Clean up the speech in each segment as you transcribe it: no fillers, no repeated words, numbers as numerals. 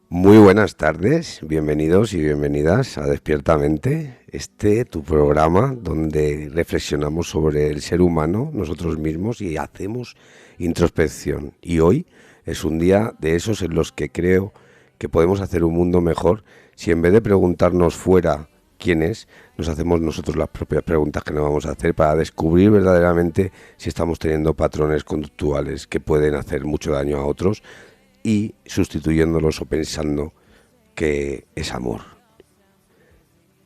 Muy buenas tardes, bienvenidos y bienvenidas a Despiertamente, tu programa donde reflexionamos sobre el ser humano, nosotros mismos, y hacemos introspección. Y hoy es un día de esos en los que creo que podemos hacer un mundo mejor si en vez de preguntarnos fuera quién es, nos hacemos nosotros las propias preguntas que nos vamos a hacer para descubrir verdaderamente si estamos teniendo patrones conductuales que pueden hacer mucho daño a otros y sustituyéndolos o pensando que es amor.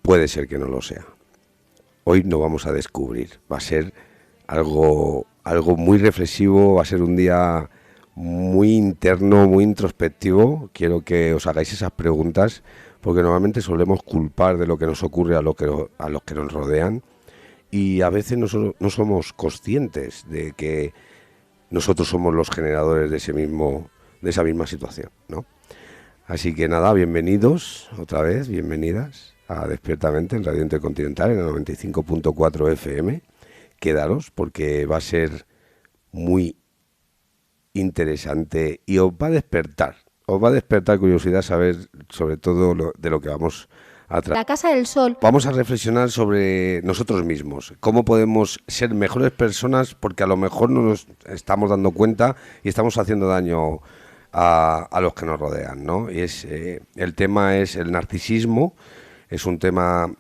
Puede ser que no lo sea. Hoy no vamos a descubrir. Va a ser algo muy reflexivo, va a ser un día muy interno, muy introspectivo. Quiero que os hagáis esas preguntas porque normalmente solemos culpar de lo que nos ocurre a los que nos rodean y a veces no somos conscientes de que nosotros somos los generadores de esa misma situación, ¿no? Así que nada, bienvenidos otra vez, bienvenidas a Despiertamente en Radio Intercontinental en el 95.4 FM. Quedaros porque va a ser muy interesante y os va a despertar curiosidad saber sobre todo de lo que vamos a tratar. La Casa del Sol. Vamos a reflexionar sobre nosotros mismos, cómo podemos ser mejores personas porque a lo mejor no nos estamos dando cuenta y estamos haciendo daño a los que nos rodean, ¿no? Y el tema es el narcisismo. Es un tema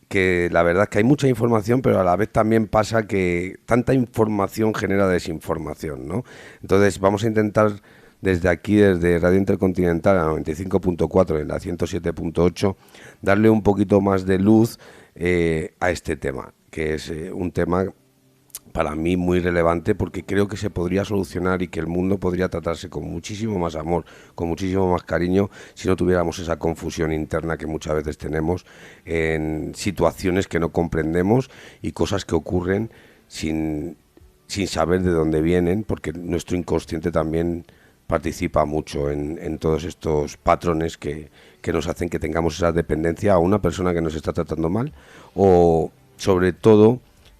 que la verdad es que hay mucha información, pero a la vez también pasa que tanta información genera desinformación, ¿no? Entonces vamos a intentar desde aquí, desde Radio Intercontinental a 95.4 en la 107.8, darle un poquito más de luz a este tema, que es un tema para mí muy relevante porque creo que se podría solucionar y que el mundo podría tratarse con muchísimo más amor, con muchísimo más cariño, si no tuviéramos esa confusión interna que muchas veces tenemos en situaciones que no comprendemos y cosas que ocurren sin saber de dónde vienen, porque nuestro inconsciente también participa mucho en todos estos patrones que nos hacen que tengamos esa dependencia a una persona que nos está tratando mal o sobre todo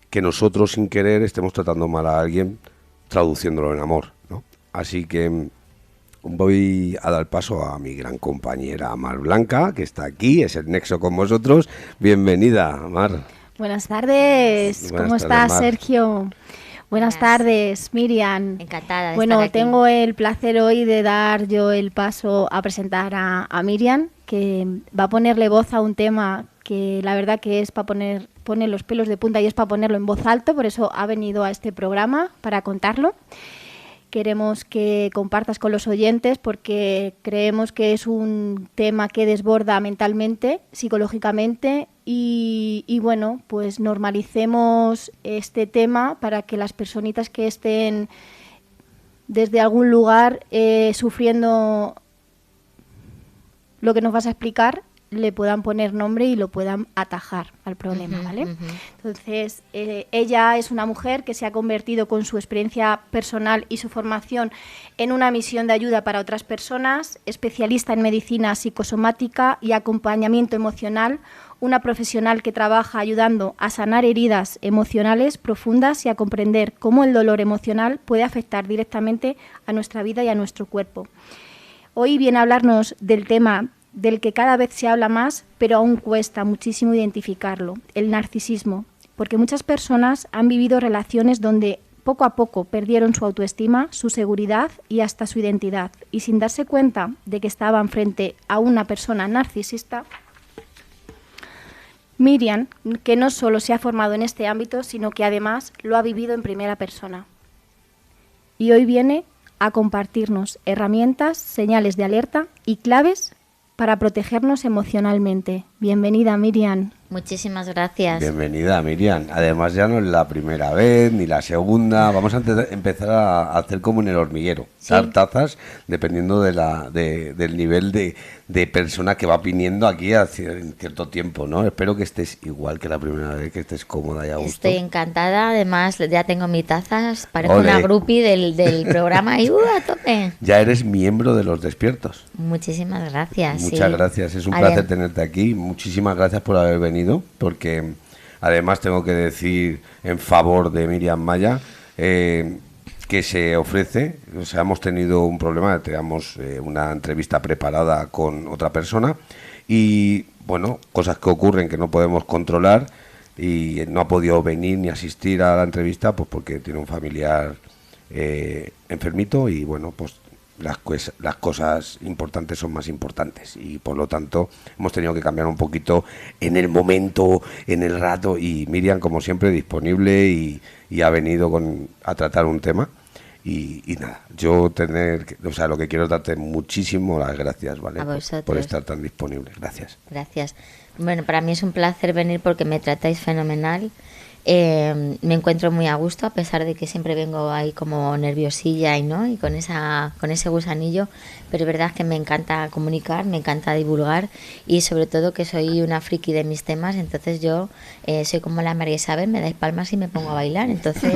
que nosotros sin querer estemos tratando mal a alguien traduciéndolo en amor, ¿no? Así que voy a dar paso a mi gran compañera Mar Blanca, que está aquí, es el nexo con vosotros. Bienvenida, Mar. Buenas tardes. ¿Cómo estás, Mar? Sergio? Buenas tardes, Miriam. Encantada de Bueno, estar aquí. tengo el placer hoy de dar yo el paso a presentar a Miriam, que va a ponerle voz a un tema que la verdad que es para pone los pelos de punta y es para ponerlo en voz alta, por eso ha venido a este programa para contarlo. Queremos que compartas con los oyentes porque creemos que es un tema que desborda mentalmente, psicológicamente y bueno, pues normalicemos este tema para que las personitas que estén desde algún lugar sufriendo lo que nos vas a explicar le puedan poner nombre y lo puedan atajar al problema, ¿vale? Entonces, ella es una mujer que se ha convertido con su experiencia personal y su formación en una misión de ayuda para otras personas, especialista en medicina psicosomática y acompañamiento emocional, una profesional que trabaja ayudando a sanar heridas emocionales profundas y a comprender cómo el dolor emocional puede afectar directamente a nuestra vida y a nuestro cuerpo. Hoy viene a hablarnos del tema del que cada vez se habla más, pero aún cuesta muchísimo identificarlo, el narcisismo, porque muchas personas han vivido relaciones donde poco a poco perdieron su autoestima, su seguridad y hasta su identidad, y sin darse cuenta de que estaban frente a una persona narcisista, Miriam, que no solo se ha formado en este ámbito, sino que además lo ha vivido en primera persona. Y hoy viene a compartirnos herramientas, señales de alerta y claves para protegernos emocionalmente. Bienvenida, Miriam. Muchísimas gracias. Bienvenida, Miriam. Además ya no es la primera vez ni la segunda. Vamos a empezar a hacer como en el hormiguero. Sí. Dar tazas dependiendo del nivel de persona que va viniendo aquí en cierto tiempo, ¿no? Espero que estés igual que la primera vez, que estés cómoda y a gusto. Estoy encantada. Además, ya tengo mis tazas. Parezco Ole. una groupie del programa y a tope. Ya eres miembro de Los Despiertos. Muchísimas gracias. Muchas gracias. Es un Adem- placer tenerte aquí. Muchísimas gracias por haber venido, porque además tengo que decir en favor de Miriam Maya que que se ofrece. O sea, hemos tenido un problema, teníamos una entrevista preparada con otra persona y, bueno, cosas que ocurren que no podemos controlar y no ha podido venir ni asistir a la entrevista pues porque tiene un familiar enfermito y, bueno, pues las cosas importantes son más importantes y por lo tanto hemos tenido que cambiar un poquito en el momento, en el rato, y Miriam, como siempre, disponible y ha venido a tratar un tema y nada, yo lo que quiero es darte muchísimo las gracias, ¿vale? A vosotros. Por estar tan disponible. Gracias. Gracias. Bueno, para mí es un placer venir porque me tratáis fenomenal. Me encuentro muy a gusto, a pesar de que siempre vengo ahí como nerviosilla y con ese gusanillo, pero es verdad que me encanta comunicar, me encanta divulgar y sobre todo que soy una friki de mis temas. Entonces yo soy como la María Isabel, me dais palmas y me pongo a bailar. Entonces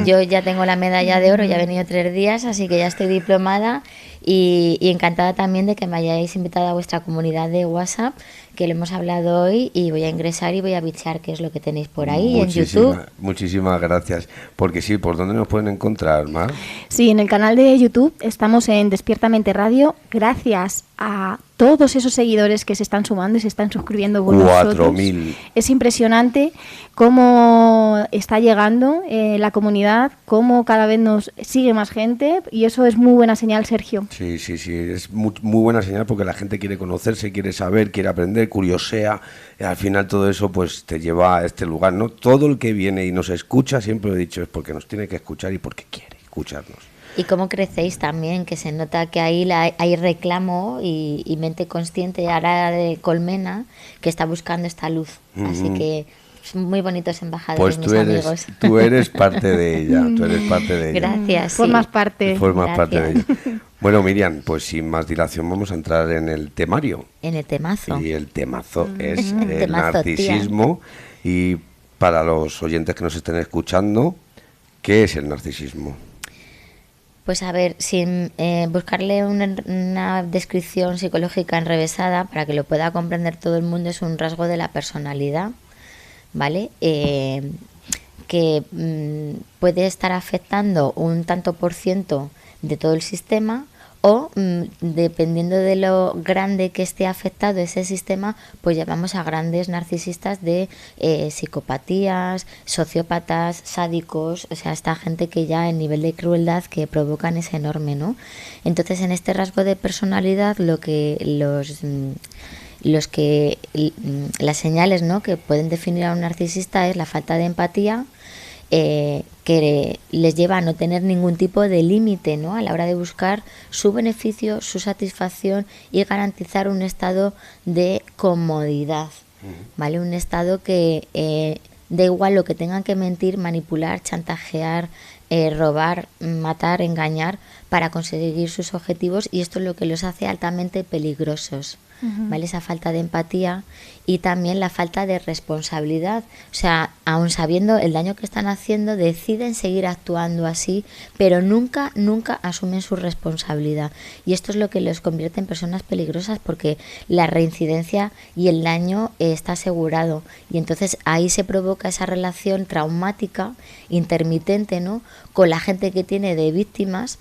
yo ya tengo la medalla de oro, ya he venido 3 días, así que ya estoy diplomada y encantada también de que me hayáis invitado a vuestra comunidad de WhatsApp, que lo hemos hablado hoy, y voy a ingresar y voy a bichear qué es lo que tenéis por ahí en YouTube. Muchísimas gracias. Porque sí, ¿por dónde nos pueden encontrar, Mar? Sí, en el canal de YouTube estamos en Despiertamente Radio, gracias a todos esos seguidores que se están sumando y se están suscribiendo con nosotros. 4.000. Es impresionante cómo está llegando la comunidad, cómo cada vez nos sigue más gente, y eso es muy buena señal, Sergio. Sí, es muy buena señal porque la gente quiere conocerse, quiere saber, quiere aprender, curiosea, y al final todo eso pues te lleva a este lugar, ¿no? Todo el que viene y nos escucha, siempre lo he dicho, es porque nos tiene que escuchar y porque quiere escucharnos. Y cómo crecéis también, que se nota que ahí hay reclamo y mente consciente ahora de Colmena que está buscando esta luz. Así que muy bonitos embajadores, pues mis amigos. Tú eres parte de ella, Gracias. Formas parte. Formas parte de ella. Bueno, Miriam, pues sin más dilación vamos a entrar en el temario. En el temazo. Y el temazo es El el temazo, narcisismo. Y para los oyentes que nos estén escuchando, ¿qué es el narcisismo? Pues a ver, sin buscarle una descripción psicológica enrevesada para que lo pueda comprender todo el mundo, es un rasgo de la personalidad, ¿vale? Que puede estar afectando un tanto por ciento de todo el sistema, o dependiendo de lo grande que esté afectado ese sistema, pues llamamos a grandes narcisistas de psicopatías, sociópatas, sádicos, o sea, esta gente que ya el nivel de crueldad que provocan es enorme, ¿no? Entonces, en este rasgo de personalidad, las señales, ¿no?, que pueden definir a un narcisista es la falta de empatía, que les lleva a no tener ningún tipo de límite, ¿no?, a la hora de buscar su beneficio, su satisfacción y garantizar un estado de comodidad, ¿vale? Un estado que da igual lo que tengan que mentir, manipular, chantajear, robar, matar, engañar para conseguir sus objetivos, y esto es lo que los hace altamente peligrosos. ¿Vale? Esa falta de empatía y también la falta de responsabilidad. O sea, aun sabiendo el daño que están haciendo, deciden seguir actuando así, pero nunca asumen su responsabilidad. Y esto es lo que los convierte en personas peligrosas, porque la reincidencia y el daño está asegurado. Y entonces ahí se provoca esa relación traumática, intermitente, ¿no?, con la gente que tiene de víctimas.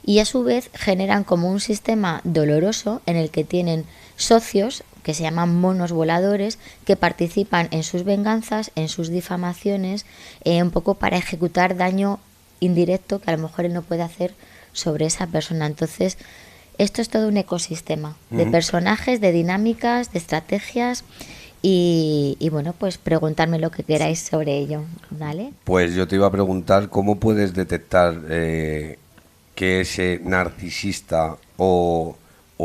Y a su vez generan como un sistema doloroso en el que tienen socios que se llaman monos voladores, que participan en sus venganzas, en sus difamaciones, un poco para ejecutar daño indirecto que a lo mejor él no puede hacer sobre esa persona. Entonces, esto es todo un ecosistema de personajes, de dinámicas, de estrategias. Y bueno, pues preguntarme lo que queráis sobre ello, ¿vale? Pues yo te iba a preguntar cómo puedes detectar que ese narcisista o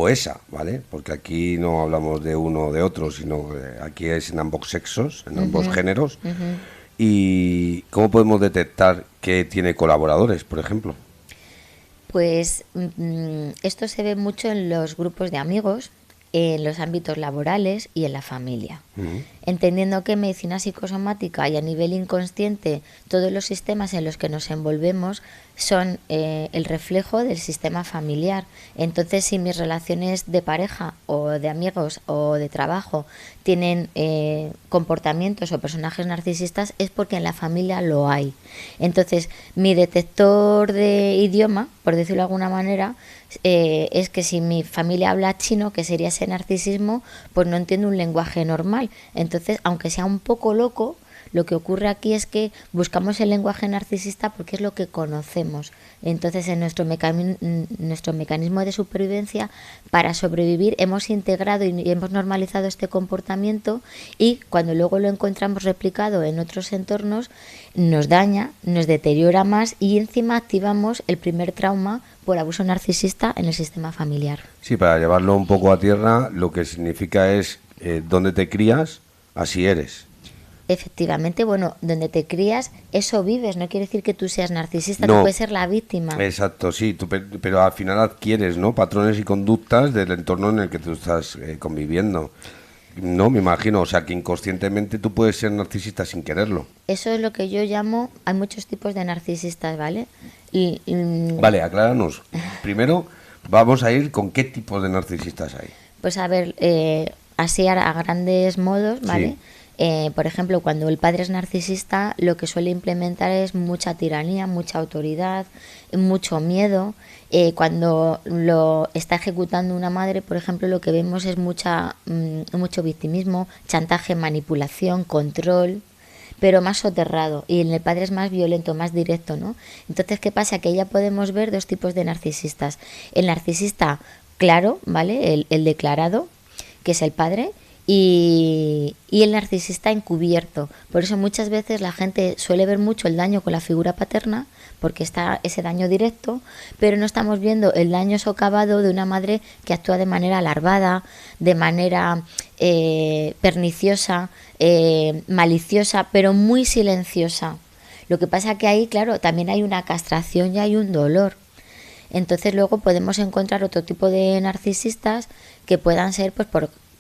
esa, ¿vale? Porque aquí no hablamos de uno o de otro, sino aquí es en ambos sexos, en ambos géneros. ¿Y cómo podemos detectar que tiene colaboradores, por ejemplo? Pues esto se ve mucho en los grupos de amigos, en los ámbitos laborales y en la familia. entendiendo que en medicina psicosomática y a nivel inconsciente todos los sistemas en los que nos envolvemos son el reflejo del sistema familiar. Entonces, si mis relaciones de pareja o de amigos o de trabajo tienen comportamientos o personajes narcisistas, es porque en la familia lo hay. Entonces, mi detector de idioma, por decirlo de alguna manera, es que si mi familia habla chino, que sería ese narcisismo, pues no entiendo un lenguaje normal. Entonces, aunque sea un poco loco, lo que ocurre aquí es que buscamos el lenguaje narcisista porque es lo que conocemos. Entonces, en nuestro mecanismo de supervivencia, para sobrevivir, hemos integrado y hemos normalizado este comportamiento, y cuando luego lo encontramos replicado en otros entornos, nos daña, nos deteriora más, y encima activamos el primer trauma por abuso narcisista en el sistema familiar. Sí, para llevarlo un poco a tierra, lo que significa es donde te crías, así eres. Efectivamente, bueno, donde te crías, eso vives. No quiere decir que tú seas narcisista, No. tú puedes ser la víctima. Exacto, sí, pero al final adquieres, ¿no?, patrones y conductas del entorno en el que tú estás conviviendo. No, me imagino, o sea, que inconscientemente tú puedes ser narcisista sin quererlo. Eso es lo que yo llamo, hay muchos tipos de narcisistas, ¿vale? Vale, acláranos. Primero, vamos a ir con qué tipos de narcisistas hay. Pues a ver, así a grandes modos, ¿vale? Sí. Por ejemplo, cuando el padre es narcisista, lo que suele implementar es mucha tiranía, mucha autoridad, mucho miedo. Cuando lo está ejecutando una madre, por ejemplo, lo que vemos es mucho victimismo, chantaje, manipulación, control, pero más soterrado. Y en el padre es más violento, más directo, ¿no? Entonces, ¿qué pasa? Que ya podemos ver dos tipos de narcisistas. El narcisista claro, ¿vale? El declarado, que es el padre, y el narcisista encubierto. Por eso muchas veces la gente suele ver mucho el daño con la figura paterna, porque está ese daño directo, pero no estamos viendo el daño socavado de una madre que actúa de manera alarvada, de manera perniciosa, maliciosa, pero muy silenciosa. Lo que pasa que ahí, claro, también hay una castración y hay un dolor. Entonces luego podemos encontrar otro tipo de narcisistas que puedan ser, pues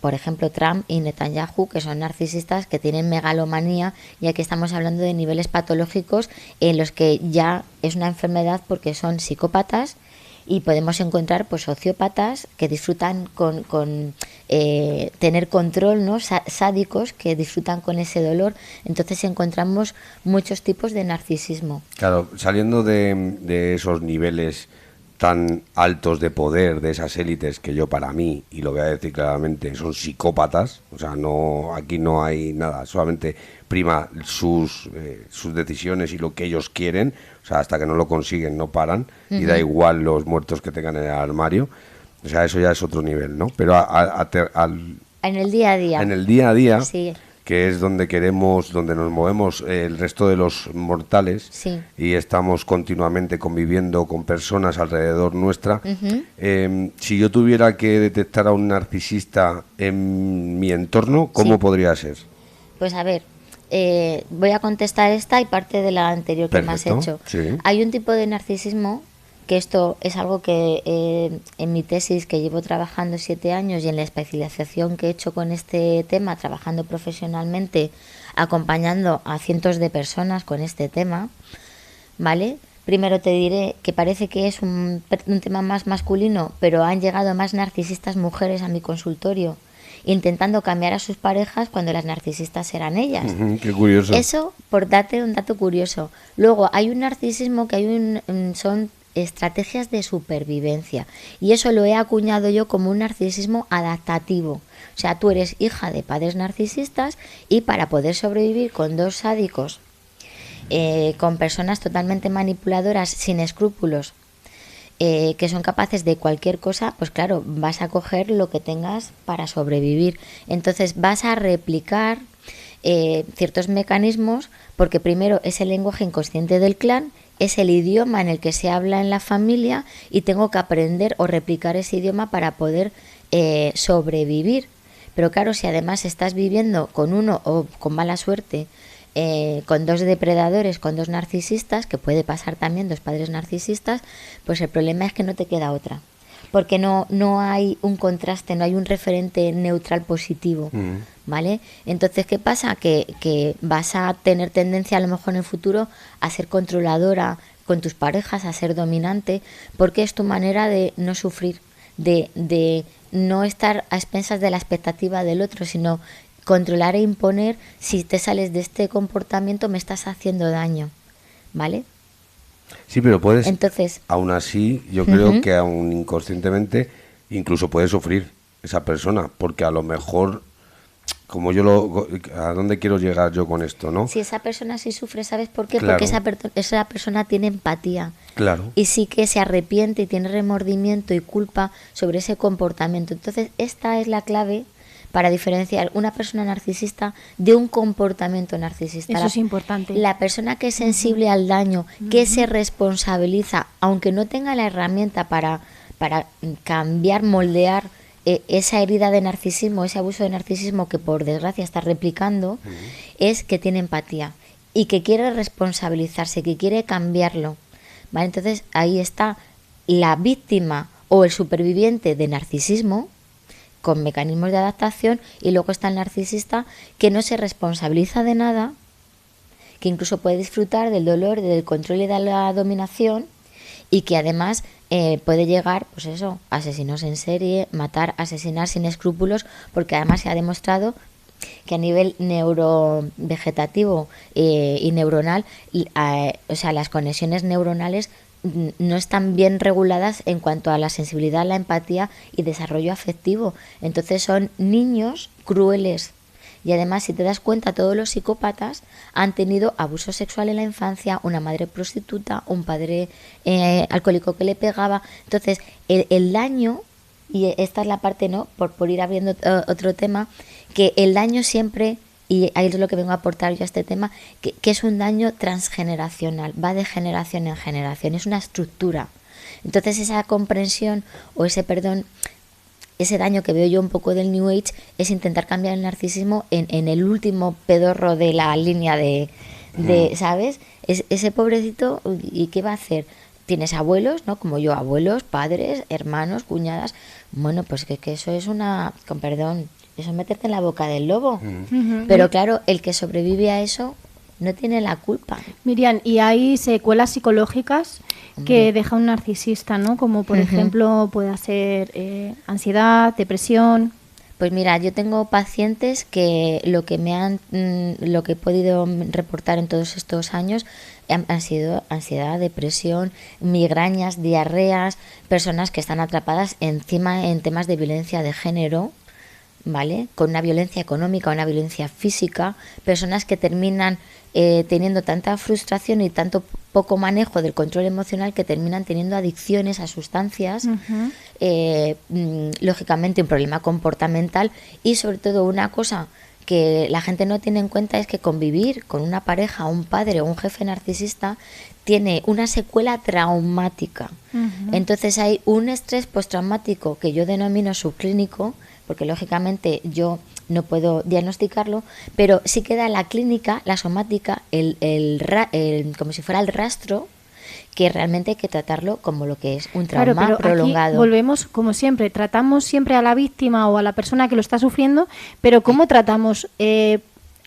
por ejemplo, Trump y Netanyahu, que son narcisistas que tienen megalomanía, y aquí estamos hablando de niveles patológicos en los que ya es una enfermedad porque son psicópatas, y podemos encontrar pues sociópatas que disfrutan con tener control, ¿no? Sádicos que disfrutan con ese dolor. Entonces encontramos muchos tipos de narcisismo. Claro, saliendo de esos niveles tan altos de poder, de esas élites que yo, para mí, y lo voy a decir claramente, son psicópatas, o sea, no, aquí no hay nada, solamente prima sus decisiones y lo que ellos quieren, o sea, hasta que no lo consiguen no paran, y da igual los muertos que tengan en el armario, o sea, eso ya es otro nivel, ¿no? Pero En el día a día. en el día a día, Sí. que es donde donde nos movemos el resto de los mortales, Sí. y estamos continuamente conviviendo con personas alrededor nuestra. Si yo tuviera que detectar a un narcisista en mi entorno, ¿cómo Sí. podría ser? Pues a ver, voy a contestar esta y parte de la anterior que me has Perfecto, hecho. sí. Hay un tipo de narcisismo, que esto es algo que en mi tesis, que llevo trabajando 7 años, y en la especialización que he hecho con este tema, trabajando profesionalmente, acompañando a cientos de personas con este tema, ¿vale? Primero te diré que parece que es un tema más masculino, pero han llegado más narcisistas mujeres a mi consultorio, intentando cambiar a sus parejas cuando las narcisistas eran ellas. Qué curioso. Eso, por darte un dato curioso. Luego, hay un narcisismo que son estrategias de supervivencia, y eso lo he acuñado yo como un narcisismo adaptativo. O sea, tú eres hija de padres narcisistas, y para poder sobrevivir con dos sádicos, con personas totalmente manipuladoras, sin escrúpulos, que son capaces de cualquier cosa, pues claro, vas a coger lo que tengas para sobrevivir. Entonces vas a replicar ciertos mecanismos, porque primero es el lenguaje inconsciente del clan, es el idioma en el que se habla en la familia, y tengo que aprender o replicar ese idioma para poder sobrevivir. Pero claro, si además estás viviendo con uno, o con mala suerte, con dos depredadores, con dos narcisistas, que puede pasar también, dos padres narcisistas, pues el problema es que no te queda otra. porque no hay un contraste, no hay un referente neutral positivo, ¿vale? Entonces, ¿qué pasa? Que vas a tener tendencia a lo mejor en el futuro a ser controladora con tus parejas, a ser dominante, porque es tu manera de no sufrir, de no estar a expensas de la expectativa del otro, sino controlar e imponer. Si te sales de este comportamiento me estás haciendo daño, ¿vale? Sí, pero puedes, Entonces, aún así, yo creo que aún inconscientemente, incluso puede sufrir esa persona, porque a lo mejor, como ¿a dónde quiero llegar yo con esto, no? si esa persona sí sufre, ¿sabes por qué? Claro. Porque esa persona tiene empatía. Claro. Y sí que se arrepiente y tiene remordimiento y culpa sobre ese comportamiento. Entonces, esta es la clave para diferenciar una persona narcisista de un comportamiento narcisista. Eso es importante. La persona que es sensible al daño, que se responsabiliza, aunque no tenga la herramienta para cambiar, moldear esa herida de narcisismo, ese abuso de narcisismo que por desgracia está replicando, es que tiene empatía y que quiere responsabilizarse, que quiere cambiarlo. ¿Vale? Entonces ahí está la víctima o el superviviente de narcisismo con mecanismos de adaptación, y luego está el narcisista que no se responsabiliza de nada, que incluso puede disfrutar del dolor, del control y de la dominación, y que además puede llegar, pues eso, asesinos en serie, matar, asesinar sin escrúpulos, porque además se ha demostrado que a nivel neurovegetativo y neuronal, o sea, las conexiones neuronales no están bien reguladas en cuanto a la sensibilidad, la empatía y desarrollo afectivo. Entonces son niños crueles. Y además, si te das cuenta, todos los psicópatas han tenido abuso sexual en la infancia, una madre prostituta, un padre alcohólico que le pegaba. Entonces, el daño, y esta es la parte, ¿no? Por ir abriendo otro tema, que el daño siempre, y ahí es lo que vengo a aportar yo a este tema, que es un daño transgeneracional, va de generación en generación, es una estructura. Entonces esa comprensión o ese perdón, ese daño que veo yo un poco del New Age, es intentar cambiar el narcisismo en el último pedorro de la línea de ¿sabes? Ese pobrecito, ¿y qué va a hacer? Tienes abuelos, ¿no? Como yo, abuelos, padres, hermanos, cuñadas. Bueno, pues que eso es con perdón, eso es meterte en la boca del lobo. Pero claro, el que sobrevive a eso no tiene la culpa. Miriam, y hay secuelas psicológicas que deja un narcisista, ¿no? Como por ejemplo puede ser ansiedad, depresión. Pues mira, yo tengo pacientes que lo que he podido reportar en todos estos años han sido ansiedad, depresión, migrañas, diarreas, personas que están atrapadas encima en temas de violencia de género, ¿vale? Con una violencia económica, una violencia física, personas que terminan teniendo tanta frustración y tanto poco manejo del control emocional que terminan teniendo adicciones a sustancias, lógicamente un problema comportamental, y sobre todo una cosa que la gente no tiene en cuenta es que convivir con una pareja, un padre o un jefe narcisista tiene una secuela traumática. Entonces hay un estrés postraumático que yo denomino subclínico, porque lógicamente yo no puedo diagnosticarlo, pero sí queda la clínica, la somática, como si fuera el rastro, que realmente hay que tratarlo como lo que es un trauma, claro, pero prolongado. Aquí volvemos, como siempre, tratamos siempre a la víctima o a la persona que lo está sufriendo, pero ¿cómo tratamos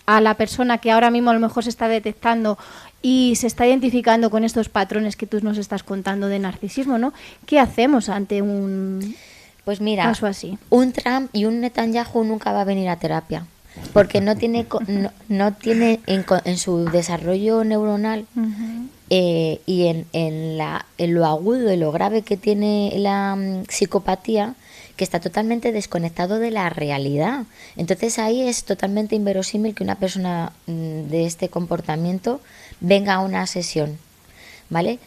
a la persona que ahora mismo a lo mejor se está detectando y se está identificando con estos patrones que tú nos estás contando de narcisismo, ¿no? ¿Qué hacemos ante un Pues mira, caso así? Un Trump y un Netanyahu nunca va a venir a terapia, porque no tiene en su desarrollo neuronal y en lo agudo y lo grave que tiene la psicopatía, que está totalmente desconectado de la realidad. Entonces ahí es totalmente inverosímil que una persona de este comportamiento venga a una sesión, ¿vale?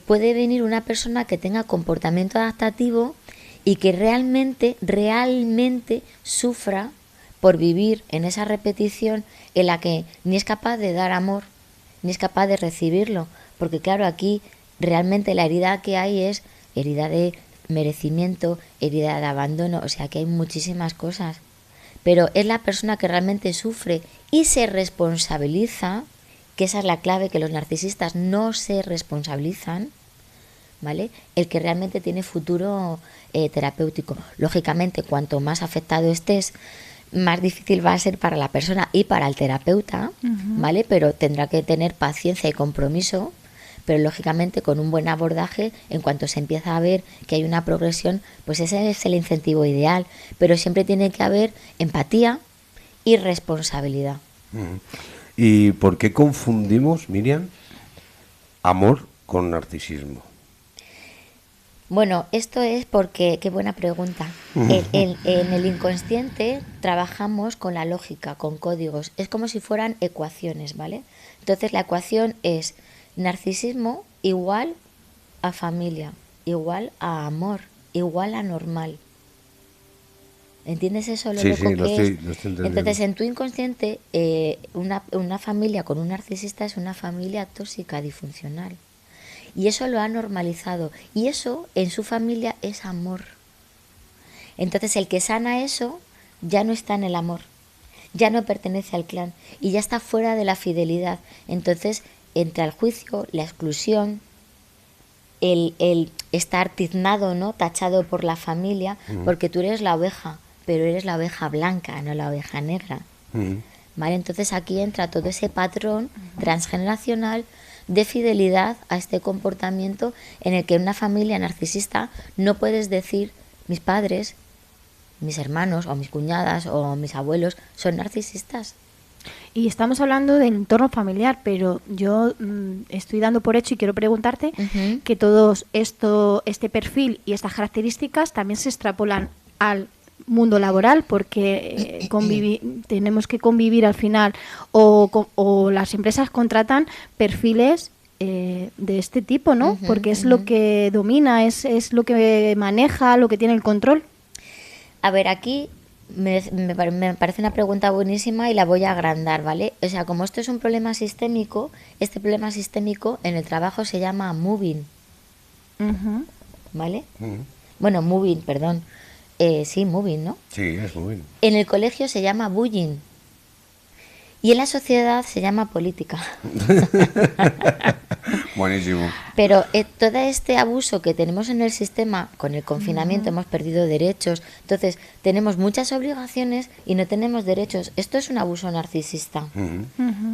Puede venir una persona que tenga comportamiento adaptativo y que realmente sufra por vivir en esa repetición en la que ni es capaz de dar amor, ni es capaz de recibirlo, porque claro, aquí realmente la herida que hay es herida de merecimiento, herida de abandono, o sea que hay muchísimas cosas, pero es la persona que realmente sufre y se responsabiliza, que esa es la clave, que los narcisistas no se responsabilizan, ¿vale? El que realmente tiene futuro terapéutico. Lógicamente, cuanto más afectado estés, más difícil va a ser para la persona y para el terapeuta, ¿vale? Pero tendrá que tener paciencia y compromiso, pero lógicamente con un buen abordaje, en cuanto se empieza a ver que hay una progresión, pues ese es el incentivo ideal, pero siempre tiene que haber empatía y responsabilidad. ¿Y por qué confundimos, Miriam, amor con narcisismo? Bueno, esto es porque, qué buena pregunta. En el inconsciente trabajamos con la lógica, con códigos. Es como si fueran ecuaciones, ¿vale? Entonces la ecuación es narcisismo igual a familia, igual a amor, igual a normal. ¿Entiendes eso? Lo Sí, loco sí, lo que estoy es. entendiendo. Entonces, en tu inconsciente, una familia con un narcisista es una familia tóxica, disfuncional. Y eso lo ha normalizado. Y eso en su familia es amor. Entonces el que sana eso ya no está en el amor, ya no pertenece al clan y ya está fuera de la fidelidad. Entonces entra el juicio, la exclusión, el estar tiznado, ¿no? Tachado por la familia, porque tú eres la oveja, pero eres la oveja blanca, no la oveja negra. ¿Vale? Entonces aquí entra todo ese patrón transgeneracional de fidelidad a este comportamiento en el que en una familia narcisista no puedes decir mis padres, mis hermanos o mis cuñadas o mis abuelos son narcisistas. Y estamos hablando del entorno familiar, pero yo estoy dando por hecho y quiero preguntarte que este perfil y estas características también se extrapolan al mundo laboral, porque tenemos que convivir al final o las empresas contratan perfiles de este tipo, ¿no? Porque es lo que domina, es lo que maneja, lo que tiene el control. A ver, aquí me parece una pregunta buenísima y la voy a agrandar, ¿vale? O sea, como esto es un problema sistémico, este problema sistémico en el trabajo se llama moving, ¿vale? Bueno, moving, perdón. Sí, moving, ¿no? Sí, es moving. En el colegio se llama bullying y en la sociedad se llama política. Buenísimo. Pero todo este abuso que tenemos en el sistema, con el confinamiento hemos perdido derechos, entonces tenemos muchas obligaciones y no tenemos derechos. Esto es un abuso narcisista,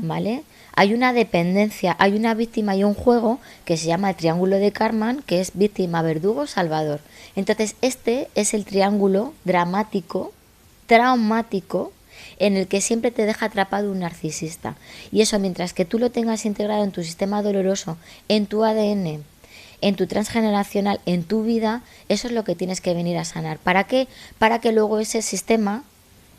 ¿vale? Hay una dependencia, hay una víctima y un juego que se llama el triángulo de Karman, que es víctima, verdugo, salvador. Entonces este es el triángulo dramático, traumático, en el que siempre te deja atrapado un narcisista. Y eso, mientras que tú lo tengas integrado en tu sistema doloroso, en tu ADN, en tu transgeneracional, en tu vida, eso es lo que tienes que venir a sanar. ¿Para qué? Para que luego ese sistema,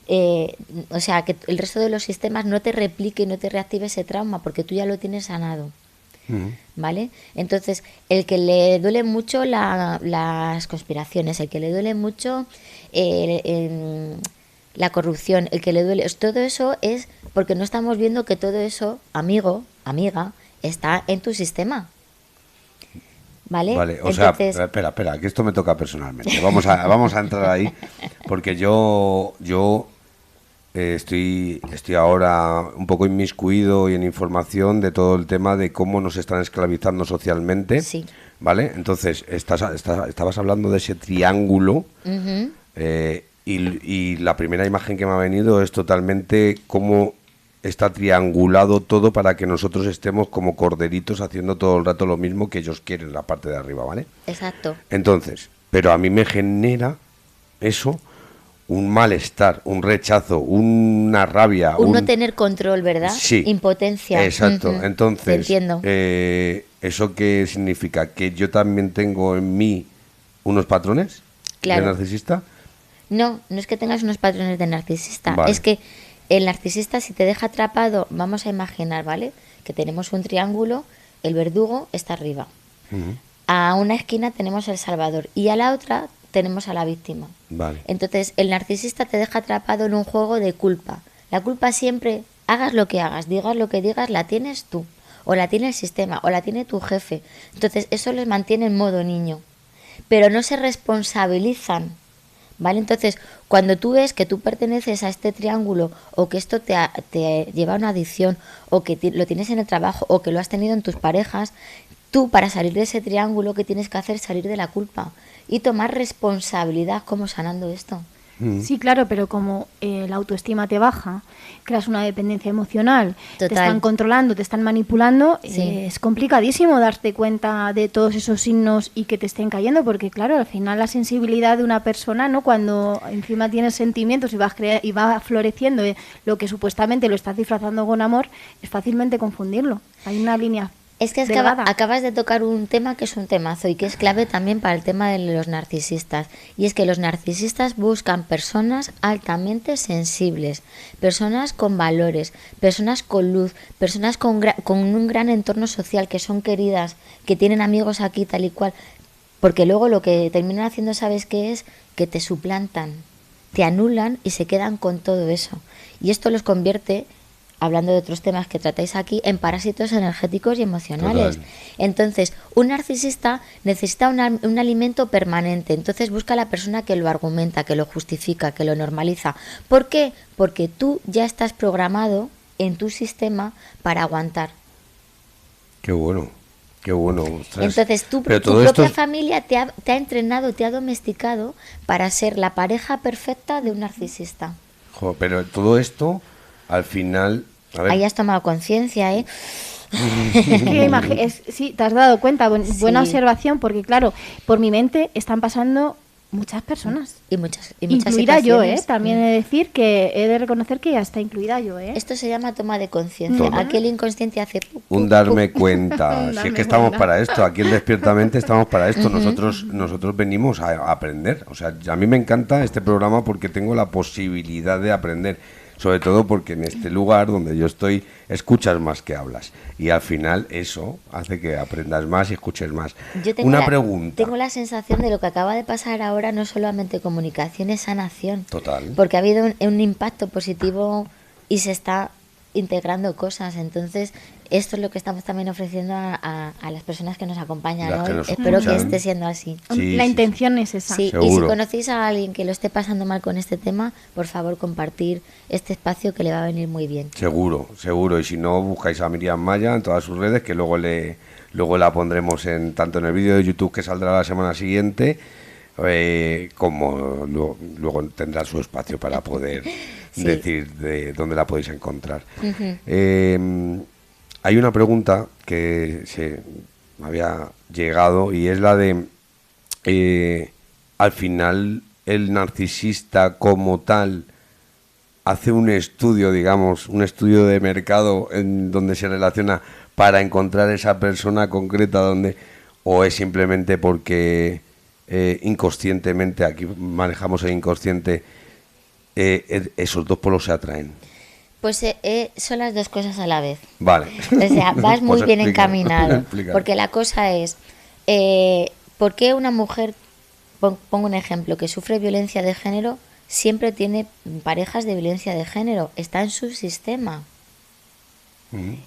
o sea, que el resto de los sistemas no te replique y no te reactive ese trauma, porque tú ya lo tienes sanado. ¿Vale? Entonces, el que le duele mucho las conspiraciones, el que le duele mucho la corrupción, el que le duele, todo eso es porque no estamos viendo que todo eso, amigo, amiga, está en tu sistema. ¿Vale? Vale, o entonces, sea, espera, que esto me toca personalmente. Vamos a entrar ahí, porque yo estoy ahora un poco inmiscuido y en información de todo el tema de cómo nos están esclavizando socialmente. Sí. ¿Vale? Entonces, estabas hablando de ese triángulo. Y la primera imagen que me ha venido es totalmente cómo está triangulado todo para que nosotros estemos como corderitos haciendo todo el rato lo mismo que ellos quieren, la parte de arriba, ¿vale? Exacto. Entonces, pero a mí me genera eso un malestar, un rechazo, una rabia. No tener control, ¿verdad? Sí. Impotencia. Exacto. Entonces, te entiendo. ¿Eso qué significa? ¿Que yo también tengo en mí unos patrones Claro. de narcisista? No es que tengas unos patrones de narcisista, Vale. es que el narcisista, si te deja atrapado, vamos a imaginar, ¿vale? Que tenemos un triángulo, el verdugo está arriba. A una esquina tenemos el salvador y a la otra tenemos a la víctima. Vale. Entonces, el narcisista te deja atrapado en un juego de culpa. La culpa siempre, hagas lo que hagas, digas lo que digas, la tienes tú, o la tiene el sistema, o la tiene tu jefe. Entonces, eso les mantiene en modo niño. Pero no se responsabilizan, ¿vale? Entonces, cuando tú ves que tú perteneces a este triángulo o que esto te lleva a una adicción o que lo tienes en el trabajo o que lo has tenido en tus parejas, tú, para salir de ese triángulo, que tienes que hacer es salir de la culpa y tomar responsabilidad como sanando esto. Sí, claro, pero como la autoestima te baja, creas una dependencia emocional, Total. te están controlando, te están manipulando, Sí. es complicadísimo darte cuenta de todos esos signos y que te estén cayendo, porque claro, al final la sensibilidad de una persona, ¿no? Cuando encima tienes sentimientos y y va floreciendo lo que supuestamente lo estás disfrazando con amor, es fácilmente confundirlo. Hay una línea Es que delgada. acabas de tocar un tema que es un temazo y que es clave también para el tema de los narcisistas. Y es que los narcisistas buscan personas altamente sensibles, personas con valores, personas con luz, personas con un gran entorno social, que son queridas, que tienen amigos aquí tal y cual. Porque luego lo que terminan haciendo, ¿sabes qué es? Que te suplantan, te anulan y se quedan con todo eso. Y esto los convierte, hablando de otros temas que tratáis aquí, en parásitos energéticos y emocionales. Total. Entonces, un narcisista necesita un alimento permanente. Entonces busca a la persona que lo argumenta, que lo justifica, que lo normaliza. ¿Por qué? Porque tú ya estás programado en tu sistema para aguantar. Qué bueno, qué bueno. Ostras. Entonces Pero tu todo esto propia es- familia te ha entrenado, te ha domesticado para ser la pareja perfecta de un narcisista. Jo, pero todo esto, al final... A ver, Ahí has tomado conciencia, ¿eh? Es que sí, te has dado cuenta, buena Sí. observación, porque claro, por mi mente están pasando muchas personas. Y muchas Incluida yo, situaciones. También he de decir que he de reconocer que ya está incluida yo, Esto se llama toma de conciencia. Todo. Aquí el inconsciente hace... un darme cuenta. Un Si es darme que estamos cuenta. para esto, aquí en Despiertamente estamos para esto. Nosotros venimos a aprender. O sea, a mí me encanta este programa porque tengo la posibilidad de aprender. Sobre todo porque en este lugar donde yo estoy, escuchas más que hablas. Y al final eso hace que aprendas más y escuches más. Yo tengo Una pregunta. Tengo la sensación de lo que acaba de pasar ahora no solamente comunicación, es sanación. Total. Porque ha habido un impacto positivo y se está integrando cosas. Entonces, esto es lo que estamos también ofreciendo a las personas que nos acompañan Las que hoy. nos Espero que escuchan. esté siendo así. Sí, la sí, intención es esa. Sí, y si Seguro. conocéis a alguien que lo esté pasando mal con este tema, por favor compartir este espacio que le va a venir muy bien. Seguro, seguro. Y si no, buscáis a Miriam Maya en todas sus redes, que luego la pondremos tanto en el vídeo de YouTube que saldrá la semana siguiente, como luego tendrá su espacio para poder Sí. decir de dónde la podéis encontrar. Hay una pregunta que se me había llegado y es la de, al final, el narcisista como tal hace un estudio, digamos, un estudio de mercado en donde se relaciona para encontrar esa persona concreta o es simplemente porque inconscientemente, aquí manejamos el inconsciente, esos dos polos se atraen. Pues son las dos cosas a la vez. Vale. O sea, vas muy Pues bien explica, encaminado. explica. Porque la cosa es, ¿por qué una mujer, pongo un ejemplo, que sufre violencia de género, siempre tiene parejas de violencia de género? Está en su sistema.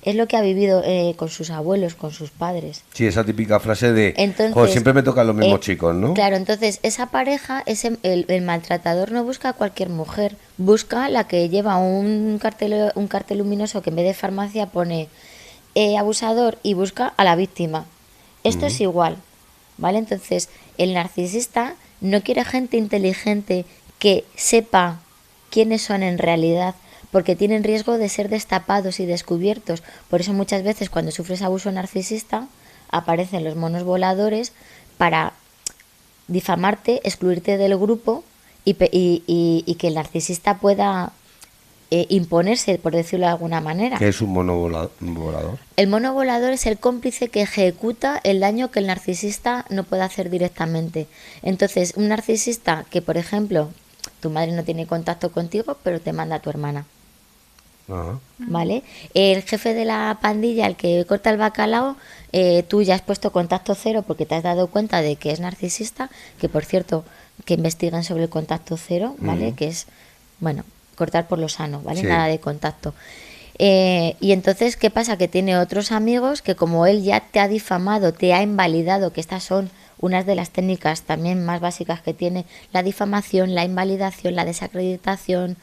Es lo que ha vivido con sus abuelos, con sus padres. Sí, esa típica frase de, Entonces, "Jo, siempre me tocan los mismos chicos", ¿no? Claro, entonces esa pareja, el maltratador no busca a cualquier mujer, busca la que lleva un cartel luminoso que en vez de farmacia pone abusador y busca a la víctima. Esto es igual, ¿vale? Entonces, el narcisista no quiere gente inteligente que sepa quiénes son en realidad, porque tienen riesgo de ser destapados y descubiertos. Por eso muchas veces cuando sufres abuso narcisista aparecen los monos voladores para difamarte, excluirte del grupo y que el narcisista pueda imponerse, por decirlo de alguna manera. ¿Qué es un mono volador? El mono volador es el cómplice que ejecuta el daño que el narcisista no puede hacer directamente. Entonces, un narcisista que, por ejemplo, tu madre no tiene contacto contigo, pero te manda a tu hermana. Ajá. ¿Vale? El jefe de la pandilla, el que corta el bacalao, tú ya has puesto contacto cero porque te has dado cuenta de que es narcisista, que por cierto, que investiguen sobre el contacto cero, ¿vale? Que es, bueno, cortar por lo sano, ¿vale? Sí. Nada de contacto. Y entonces, ¿qué pasa? Que tiene otros amigos que como él ya te ha difamado, te ha invalidado, que estas son unas de las técnicas también más básicas que tiene, la difamación, la invalidación, la desacreditación,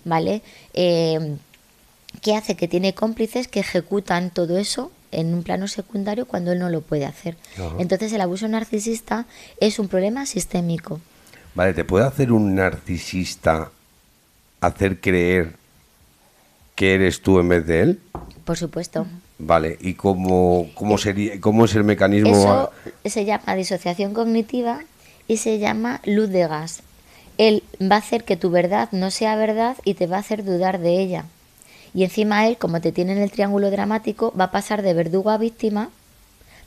¿vale? ¿Qué hace? Que tiene cómplices que ejecutan todo eso en un plano secundario cuando él no lo puede hacer. Ajá. Entonces el abuso narcisista es un problema sistémico. Vale, ¿te puede hacer un narcisista hacer creer que eres tú en vez de él? Por supuesto. Vale, ¿y cómo sería, cómo es el mecanismo? Eso se llama disociación cognitiva y se llama luz de gas. Él va a hacer que tu verdad no sea verdad y te va a hacer dudar de ella. Y encima él, como te tiene en el triángulo dramático, va a pasar de verdugo a víctima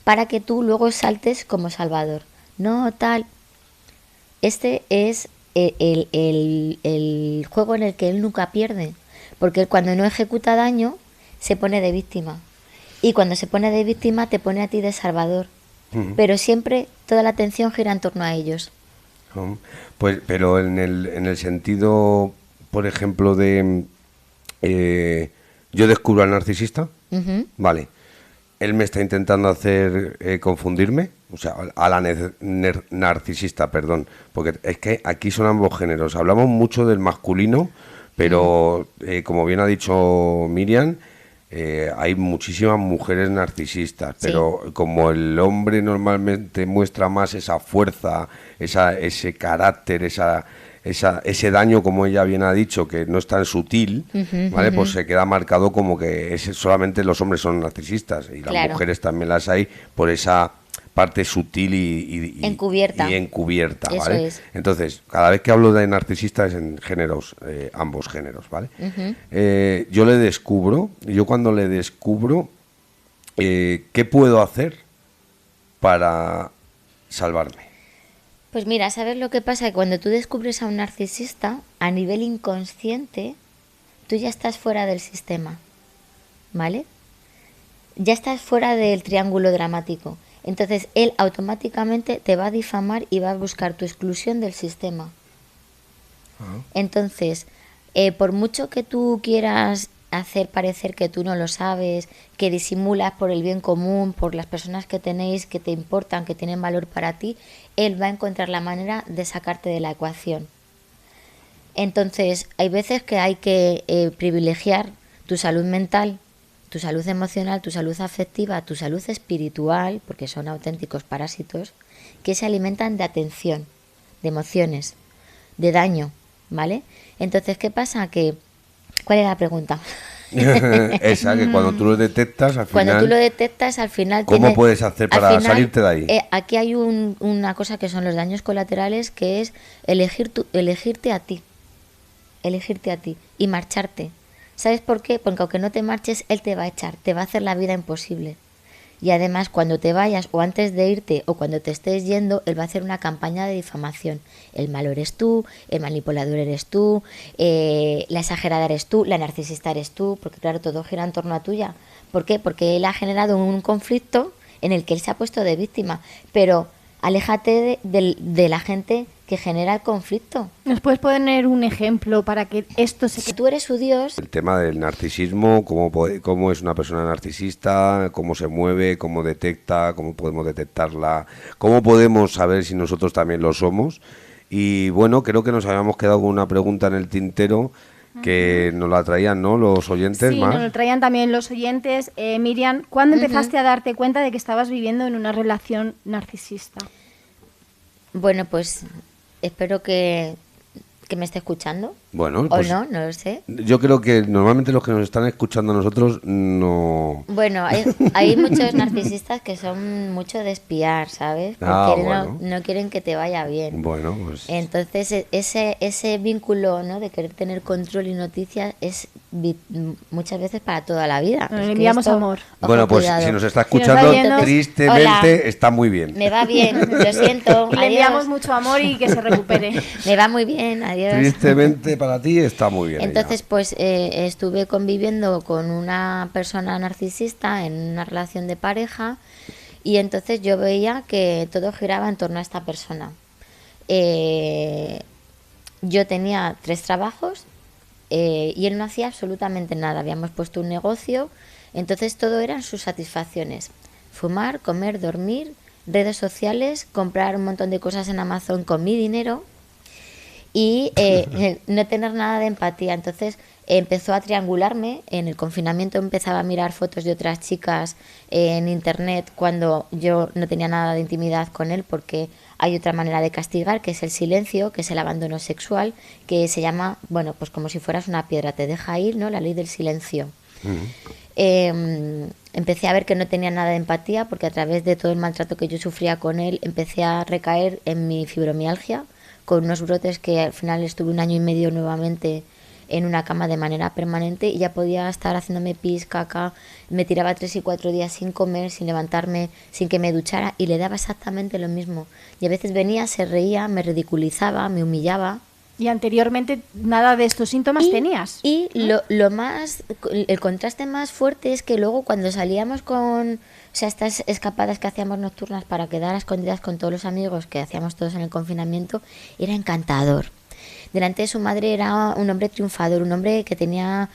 para que tú luego saltes como salvador. No, tal. Este es el juego en el que él nunca pierde. Porque él cuando no ejecuta daño, se pone de víctima. Y cuando se pone de víctima, te pone a ti de salvador. Pero siempre toda la atención gira en torno a ellos. Pues, pero en el sentido, por ejemplo, de yo descubro al narcisista, vale, él me está intentando hacer confundirme, o sea, a la narcisista, perdón, porque es que aquí son ambos géneros. Hablamos mucho del masculino, pero como bien ha dicho Miriam, hay muchísimas mujeres narcisistas, Sí. pero como el hombre normalmente muestra más esa fuerza, ese carácter, ese daño, como ella bien ha dicho, que no es tan sutil, ¿vale? Pues se queda marcado como que solamente los hombres son narcisistas y las Claro. mujeres también las hay por esa parte sutil y Encubierta. y encubierta, Eso ¿vale? es. Entonces, cada vez que hablo de narcisista es en géneros, ambos géneros, ¿vale? Yo le descubro, y yo cuando le descubro, ¿qué puedo hacer para salvarme? Pues mira, ¿sabes lo que pasa? Que cuando tú descubres a un narcisista, a nivel inconsciente, tú ya estás fuera del sistema, ¿vale? Ya estás fuera del triángulo dramático. Entonces, él automáticamente te va a difamar y va a buscar tu exclusión del sistema. Entonces, por mucho que tú quieras hacer parecer que tú no lo sabes, que disimulas por el bien común, por las personas que tenéis, que te importan, que tienen valor para ti, él va a encontrar la manera de sacarte de la ecuación. Entonces, hay veces que hay que privilegiar tu salud mental, tu salud emocional, tu salud afectiva, tu salud espiritual, porque son auténticos parásitos, que se alimentan de atención, de emociones, de daño, ¿vale? Entonces, ¿qué pasa? ¿Cuál es la pregunta? Esa, que cuando tú lo detectas, al final... Cuando tú lo detectas, al final... ¿Cómo puedes hacer al para salirte de ahí? Aquí hay una cosa que son los daños colaterales, que es elegirte a ti y marcharte. ¿Sabes por qué? Porque aunque no te marches, él te va a echar, te va a hacer la vida imposible. Y además, cuando te vayas o antes de irte o cuando te estés yendo, él va a hacer una campaña de difamación. El malo eres tú, el manipulador eres tú, la exagerada eres tú, la narcisista eres tú, porque claro, todo gira en torno a tuya. ¿Por qué? Porque él ha generado un conflicto en el que él se ha puesto de víctima. Pero aléjate de la gente que genera el conflicto. ¿Nos puedes poner un ejemplo para que esto se... Si tú eres su Dios... El tema del narcisismo, cómo es una persona narcisista, cómo se mueve, cómo detecta, cómo podemos detectarla, cómo podemos saber si nosotros también lo somos. Y bueno, creo que nos habíamos quedado con una pregunta en el tintero que nos la traían, ¿no?, los oyentes Sí, más. nos lo traían también los oyentes. Miriam, ¿cuándo empezaste a darte cuenta de que estabas viviendo en una relación narcisista? Bueno, pues espero que me esté escuchando. Bueno, O pues no lo sé. yo creo que normalmente los que nos están escuchando a nosotros no... Bueno, hay muchos narcisistas que son mucho de espiar, ¿sabes? Porque bueno. no quieren que te vaya bien. Bueno, pues... Entonces, ese vínculo, ¿no?, de querer tener control y noticias es muchas veces para toda la vida. Nos Es que enviamos esto- amor. ojo, Bueno, pues cuidado. si nos está Si nos está escuchando, viendo, tristemente hola. está muy bien. Me va bien, lo siento. Y le adiós. enviamos mucho amor y que se recupere. Me va muy bien, adiós. Tristemente para ti está muy bien. Entonces, ella. pues estuve conviviendo con una persona narcisista en una relación de pareja y entonces yo veía que todo giraba en torno a esta persona. Yo tenía 3 trabajos y él no hacía absolutamente nada. Habíamos puesto un negocio, entonces todo eran sus satisfacciones. Fumar, comer, dormir, redes sociales, comprar un montón de cosas en Amazon con mi dinero. y no tener nada de empatía. Entonces empezó a triangularme. En el confinamiento empezaba a mirar fotos de otras chicas en internet cuando yo no tenía nada de intimidad con él, porque hay otra manera de castigar, que es el silencio, que es el abandono sexual, que se llama, bueno, pues como si fueras una piedra, te deja ir, ¿no? La ley del silencio. Empecé a ver que no tenía nada de empatía, porque a través de todo el maltrato que yo sufría con él empecé a recaer en mi fibromialgia, con unos brotes que al final estuve 1 año y medio nuevamente en una cama de manera permanente, y ya podía estar haciéndome pis, caca, me tiraba 3 y 4 días sin comer, sin levantarme, sin que me duchara, y le daba exactamente lo mismo. Y a veces venía, se reía, me ridiculizaba, me humillaba. Y anteriormente nada de estos síntomas tenías. Y lo más, el contraste más fuerte es que luego cuando salíamos con, o sea, estas escapadas que hacíamos nocturnas para quedar a escondidas con todos los amigos que hacíamos todos en el confinamiento, era encantador. Delante de su madre era un hombre triunfador, un hombre que tenía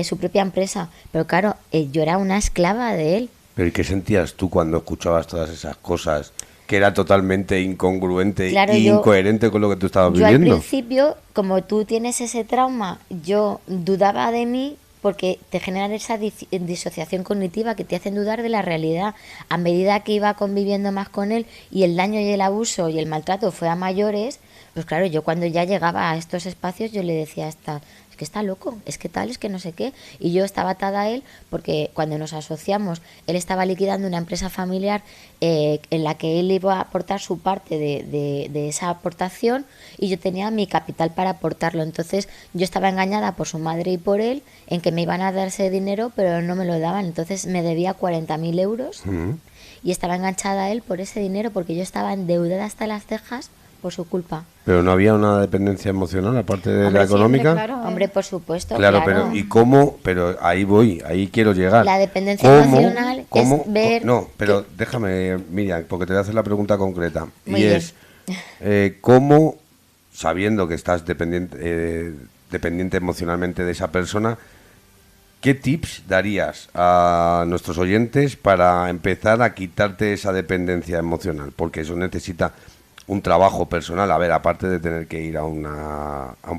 su propia empresa, pero claro, yo era una esclava de él. ¿Pero y qué sentías tú cuando escuchabas todas esas cosas? Que era totalmente incongruente e incoherente con lo que tú estabas viviendo. Yo al principio, como tú tienes ese trauma, yo dudaba de mí, porque te generan esa disociación cognitiva que te hacen dudar de la realidad. A medida que iba conviviendo más con él y el daño y el abuso y el maltrato fue a mayores, pues claro, yo cuando ya llegaba a estos espacios yo le decía es que está loco, es que tal, es que no sé qué. Y yo estaba atada a él porque cuando nos asociamos, él estaba liquidando una empresa familiar en la que él iba a aportar su parte de esa aportación, y yo tenía mi capital para aportarlo. Entonces yo estaba engañada por su madre y por él en que me iban a dar ese dinero, pero no me lo daban. Entonces me debía 40.000 euros y estaba enganchada a él por ese dinero, porque yo estaba endeudada hasta las cejas por su culpa. Pero no había una dependencia emocional aparte de la económica. Hombre, claro, Hombre, por supuesto. Claro, pero ¿y cómo? Pero ahí voy, ahí quiero llegar. La dependencia emocional es ver... No, pero déjame, Miriam, porque te voy a hacer la pregunta concreta. Muy y bien. es, ¿cómo, sabiendo que estás dependiente emocionalmente de esa persona, qué tips darías a nuestros oyentes para empezar a quitarte esa dependencia emocional? Porque eso necesita un trabajo personal, a ver, aparte de tener que ir a un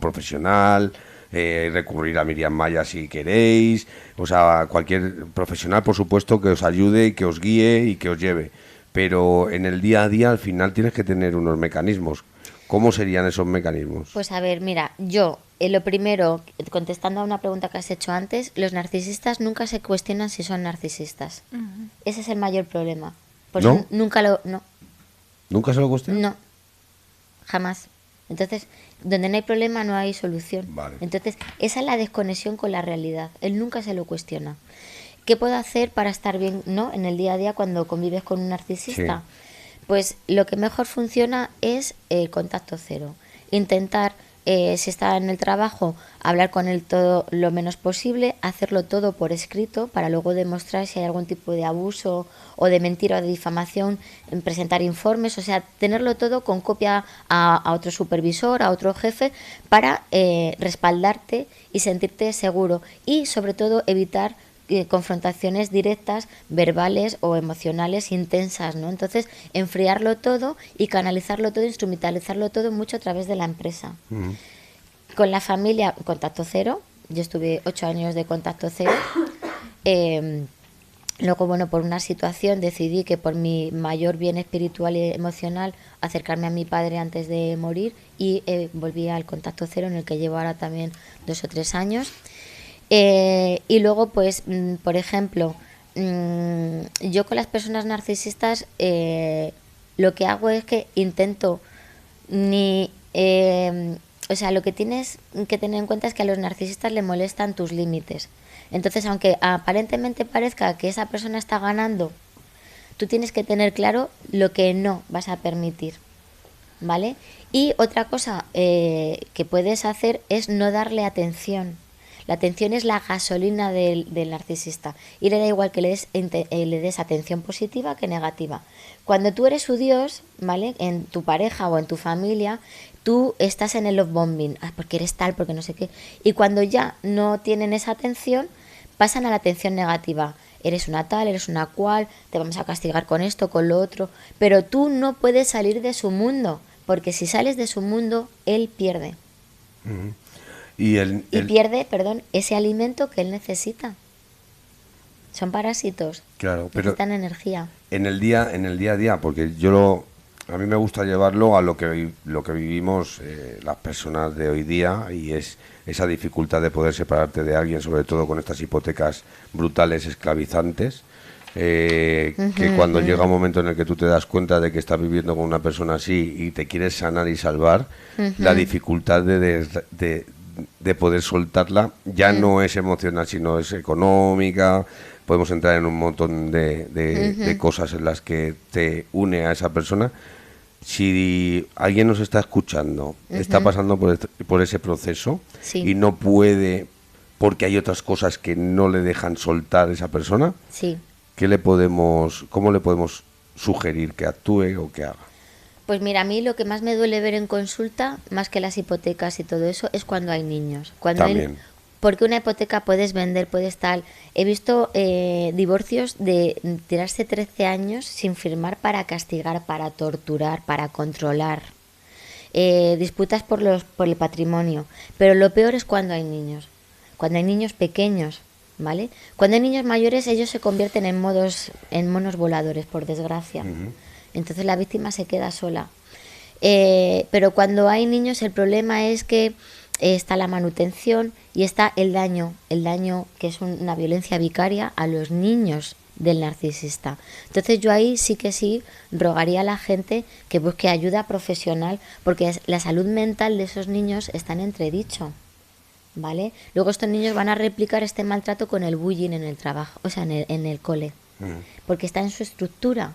profesional, recurrir a Miriam Maya si queréis, o sea, cualquier profesional, por supuesto, que os ayude y que os guíe y que os lleve, pero en el día a día al final tienes que tener unos mecanismos. ¿Cómo serían esos mecanismos? Pues a ver, mira, yo, lo primero, contestando a una pregunta que has hecho antes, los narcisistas nunca se cuestionan si son narcisistas. Ese es el mayor problema. Pues ¿No? No. ¿Nunca se lo cuestionan? No, jamás. Entonces, donde no hay problema no hay solución. Vale. Entonces, esa es la desconexión con la realidad. Él nunca se lo cuestiona. ¿Qué puedo hacer para estar bien, no, en el día a día cuando convives con un narcisista? Sí. Pues lo que mejor funciona es el contacto cero. Intentar, si está en el trabajo, hablar con él todo lo menos posible, hacerlo todo por escrito para luego demostrar si hay algún tipo de abuso o de mentira o de difamación, en presentar informes, o sea, tenerlo todo con copia a otro supervisor, a otro jefe, para respaldarte y sentirte seguro, y sobre todo evitar confrontaciones directas, verbales o emocionales intensas, ¿no? Entonces, enfriarlo todo y canalizarlo todo, instrumentalizarlo todo mucho a través de la empresa. Con la familia, contacto cero. Yo estuve 8 años de contacto cero. Luego, bueno, por una situación decidí que por mi mayor bien espiritual y emocional acercarme a mi padre antes de morir, y volví al contacto cero, en el que llevo ahora también 2 o 3 años. Y luego, pues, por ejemplo, yo con las personas narcisistas lo que hago es que intento o sea, lo que tienes que tener en cuenta es que a los narcisistas le molestan tus límites. Entonces, aunque aparentemente parezca que esa persona está ganando, tú tienes que tener claro lo que no vas a permitir, ¿vale? Y otra cosa que puedes hacer es no darle atención. La atención es la gasolina del narcisista, y le da igual que le des atención positiva que negativa. Cuando tú eres su Dios, ¿vale?, en tu pareja o en tu familia, tú estás en el love bombing, porque eres tal, porque no sé qué, y cuando ya no tienen esa atención, pasan a la atención negativa. Eres una tal, eres una cual, te vamos a castigar con esto, con lo otro, pero tú no puedes salir de su mundo, porque si sales de su mundo, él pierde. Y Y pierde, perdón, ese alimento que él necesita. Son parásitos. Claro, pero necesitan energía. en el día a día, porque a mí me gusta llevarlo a lo que vivimos las personas de hoy día, y es esa dificultad de poder separarte de alguien, sobre todo con estas hipotecas brutales, esclavizantes, que cuando llega un momento en el que tú te das cuenta de que estás viviendo con una persona así y te quieres sanar y salvar, la dificultad de poder soltarla ya no es emocional, sino es económica. Podemos entrar en un montón de cosas en las que te une a esa persona. Si alguien nos está escuchando, está pasando por ese proceso, Sí. y no puede, porque hay otras cosas que no le dejan soltar a esa persona, Sí. ¿cómo le podemos sugerir que actúe o que haga? Pues mira, a mí lo que más me duele ver en consulta, más que las hipotecas y todo eso, es cuando hay niños. También. Porque una hipoteca puedes vender, puedes tal. He visto divorcios de tirarse 13 años sin firmar para castigar, para torturar, para controlar. Disputas por el patrimonio. Pero lo peor es cuando hay niños. Cuando hay niños pequeños, ¿vale? Cuando hay niños mayores, ellos se convierten en monos voladores, por desgracia. Entonces la víctima se queda sola. Pero cuando hay niños, el problema es que está la manutención y está el daño que es una violencia vicaria a los niños del narcisista. Entonces yo ahí sí rogaría a la gente que busque ayuda profesional, porque la salud mental de esos niños está en entredicho, ¿vale? Luego estos niños van a replicar este maltrato con el bullying en el trabajo, o sea, en el cole, porque está en su estructura.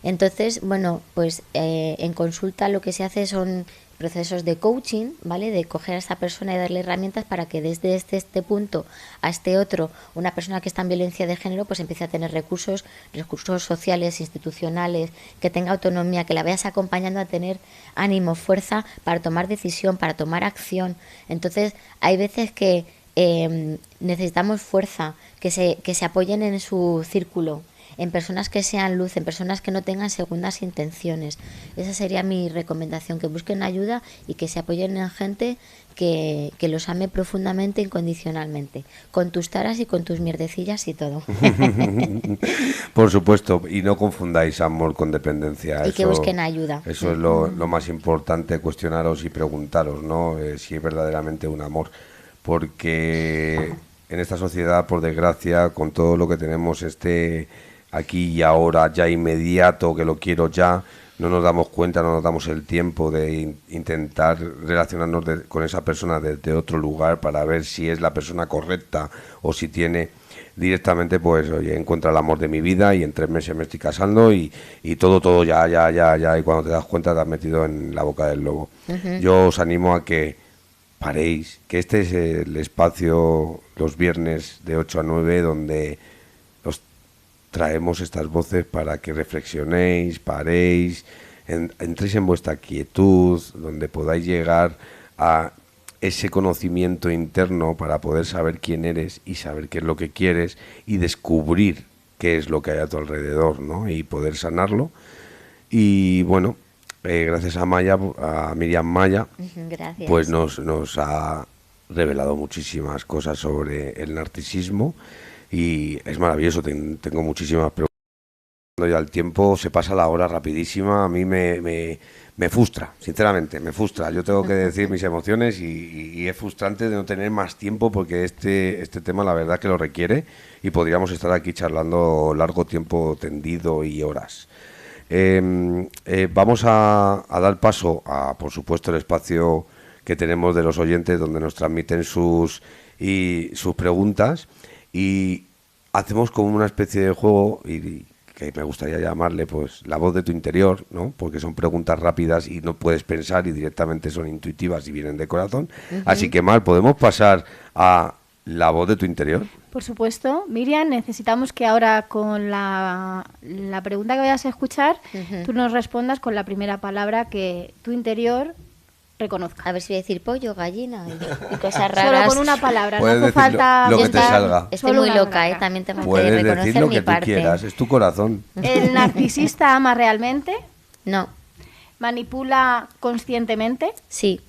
Entonces, bueno, pues en consulta lo que se hace son procesos de coaching, ¿vale? De coger a esta persona y darle herramientas para que desde este punto a este otro, una persona que está en violencia de género, pues empiece a tener recursos sociales, institucionales, que tenga autonomía, que la vayas acompañando a tener ánimo, fuerza para tomar decisión, para tomar acción. Entonces, hay veces que necesitamos fuerza, que se apoyen en su círculo, en personas que sean luz, en personas que no tengan segundas intenciones. Esa sería mi recomendación, que busquen ayuda y que se apoyen en gente que los ame profundamente, incondicionalmente, con tus taras y con tus mierdecillas y todo. Por supuesto, y no confundáis amor con dependencia. Y que busquen ayuda. Eso es lo más importante, cuestionaros y preguntaros, ¿no? Si es verdaderamente un amor. Porque en esta sociedad, por desgracia, con todo lo que tenemos, aquí y ahora, ya inmediato, que lo quiero ya, no nos damos cuenta, no nos damos el tiempo de intentar relacionarnos con esa persona desde otro lugar para ver si es la persona correcta o si tiene directamente, pues, oye, encuentra el amor de mi vida y en 3 meses me estoy casando y todo ya, y cuando te das cuenta te has metido en la boca del lobo. Yo os animo a que paréis, que este es el espacio los viernes de 8 a 9 donde traemos estas voces para que reflexionéis, paréis, entréis en vuestra quietud, donde podáis llegar a ese conocimiento interno para poder saber quién eres y saber qué es lo que quieres y descubrir qué es lo que hay a tu alrededor, ¿no? Y poder sanarlo. Y bueno, gracias a Miriam Maya, Gracias. pues nos ha revelado muchísimas cosas sobre el narcisismo. Y es maravilloso, tengo muchísimas preguntas. Cuando ya el tiempo se pasa la hora rapidísima, a mí me frustra, sinceramente, me frustra. Yo tengo que decir mis emociones y es frustrante de no tener más tiempo porque este tema la verdad que lo requiere y podríamos estar aquí charlando largo tiempo tendido y horas. Vamos a dar paso a, por supuesto, el espacio que tenemos de los oyentes donde nos transmiten sus preguntas. Y hacemos como una especie de juego y que me gustaría llamarle pues la voz de tu interior, ¿no? Porque son preguntas rápidas y no puedes pensar y directamente son intuitivas y vienen de corazón. Así que, Mar, ¿podemos pasar a la voz de tu interior? Por supuesto. Miriam, necesitamos que ahora con la pregunta que vayas a escuchar, tú nos respondas con la primera palabra que tu interior reconozca. A ver si voy a decir pollo, gallina y cosas raras. Solo con una palabra, no Puedes hace decir falta... lo que te salga. Estoy Solo muy una loca, palabra. también tengo que Puedes reconocer decir lo mi que tú parte. quieras, es tu corazón. ¿El narcisista ama realmente? No, ¿Manipula conscientemente? sí,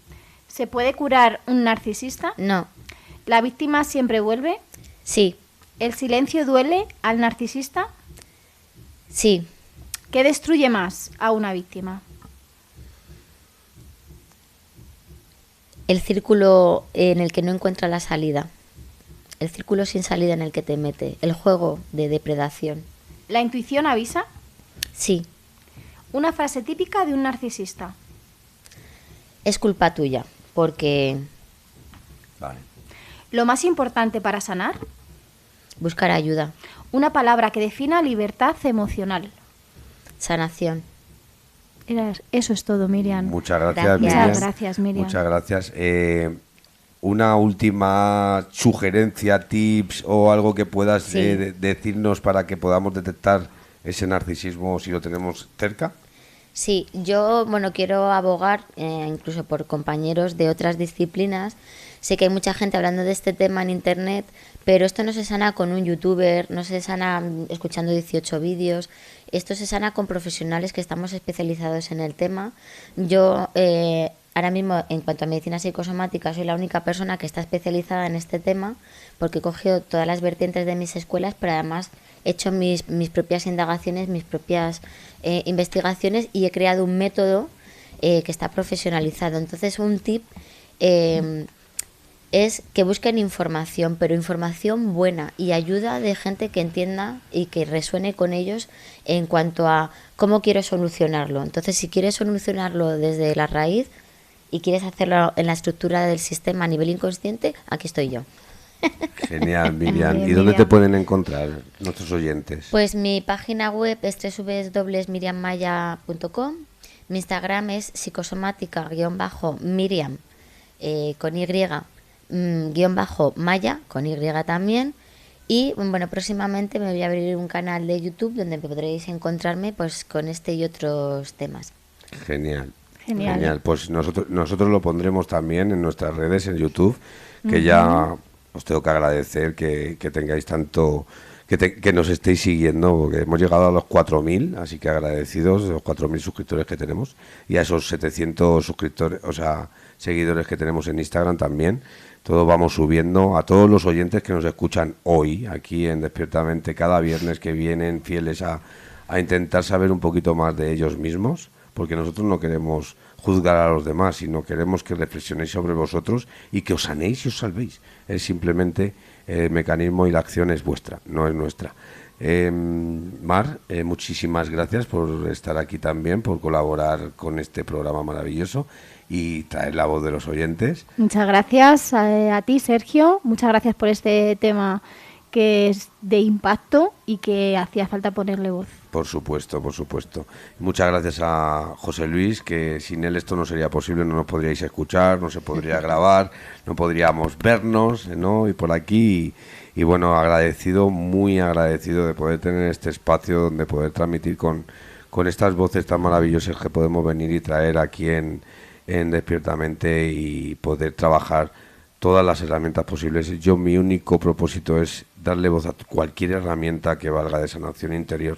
¿Se puede curar un narcisista? No. ¿La víctima siempre vuelve? Sí. ¿El silencio duele al narcisista? Sí. ¿Qué destruye más a una víctima? El círculo en el que no encuentra la salida. El círculo sin salida en el que te mete. El juego de depredación. ¿La intuición avisa? Sí. Una frase típica de un narcisista. Es culpa tuya, porque Vale. ¿Lo más importante para sanar? buscar ayuda, Una palabra que defina libertad emocional. sanación. Eso es todo, Miriam. Muchas gracias, Gracias. Miriam. Muchas gracias, Miriam. Muchas gracias. Una última sugerencia, tips o algo que puedas Sí. decirnos para que podamos detectar ese narcisismo si lo tenemos cerca. Sí, yo quiero abogar incluso por compañeros de otras disciplinas. Sé que hay mucha gente hablando de este tema en internet, pero esto no se sana con un youtuber, no se sana escuchando 18 vídeos, esto se sana con profesionales que estamos especializados en el tema. Yo ahora mismo, en cuanto a medicina psicosomática, soy la única persona que está especializada en este tema, porque he cogido todas las vertientes de mis escuelas, pero además he hecho mis propias indagaciones, mis propias investigaciones, y he creado un método que está profesionalizado. Entonces, un tip es que busquen información, pero información buena y ayuda de gente que entienda y que resuene con ellos en cuanto a cómo quiero solucionarlo. Entonces, si quieres solucionarlo desde la raíz y quieres hacerlo en la estructura del sistema a nivel inconsciente, aquí estoy yo. Genial, Miriam. Bien, ¿Y dónde Miriam. te pueden encontrar nuestros oyentes? Pues mi página web es www.miriammaya.com. Mi Instagram es psicosomática-miriam con Y, _maya con Y también. Y próximamente me voy a abrir un canal de YouTube donde podréis encontrarme pues con este y otros temas. Genial. Genial. Pues nosotros lo pondremos también en nuestras redes, en YouTube, que ya os tengo que agradecer que tengáis tanto, que nos estéis siguiendo, porque hemos llegado a los 4.000, así que agradecidos de los 4.000 suscriptores que tenemos y a esos 700 suscriptores, o sea, seguidores que tenemos en Instagram también. Todo vamos subiendo. A todos los oyentes que nos escuchan hoy, aquí en Despiertamente, cada viernes, que vienen fieles a intentar saber un poquito más de ellos mismos, porque nosotros no queremos juzgar a los demás, sino queremos que reflexionéis sobre vosotros y que os sanéis y os salvéis. Es simplemente el mecanismo y la acción es vuestra, no es nuestra. Mar, muchísimas gracias por estar aquí también, por colaborar con este programa maravilloso y traer la voz de los oyentes. Muchas gracias a ti, Sergio. Muchas gracias por este tema que es de impacto y que hacía falta ponerle voz. Por supuesto, por supuesto. Muchas gracias a José Luis, que sin él esto no sería posible, no nos podríais escuchar, no se podría grabar, no podríamos vernos, ¿no? Y por aquí, y bueno, agradecido, muy agradecido de poder tener este espacio donde poder transmitir con estas voces tan maravillosas que podemos venir y traer aquí en Despiertamente y poder trabajar todas las herramientas posibles. Yo, mi único propósito es darle voz a cualquier herramienta que valga de sanación interior